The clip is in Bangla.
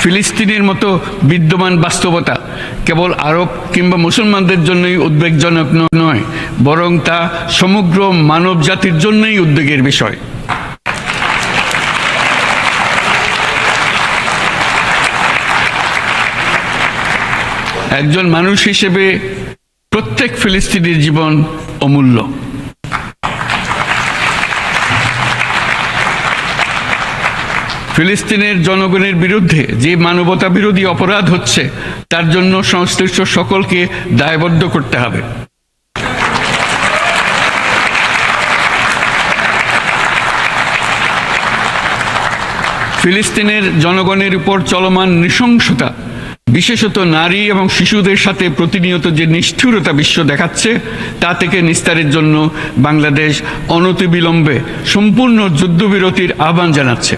ফিলিস্তিনের মতো বিদ্যমান বাস্তবতা কেবল আরব কিংবা মুসলমানদের জন্যই উদ্বেগজনক নয়, বরং তা সমগ্র মানব জাতির জন্যই উদ্বেগের বিষয়। একজন মানুষ হিসেবে প্রত্যেক ফিলিস্তিনির জীবন অমূল্য। ফিলিস্তিনের জনগণের বিরুদ্ধে যে মানবতা বিরোধী অপরাধ হচ্ছে তার জন্য সংশ্লিষ্ট সকলকে দায়বদ্ধ করতে হবে। ফিলিস্তিনের জনগণের উপর চলমান নৃশংসতা, বিশেষত নারী এবং শিশুদের সাথে প্রতিনিয়ত যে নিষ্ঠুরতা বিশ্ব দেখাচ্ছে, তা থেকে নিস্তারের জন্য বাংলাদেশ অনতিবিলম্বে সম্পূর্ণ যুদ্ধবিরতির আহ্বান জানাচ্ছে।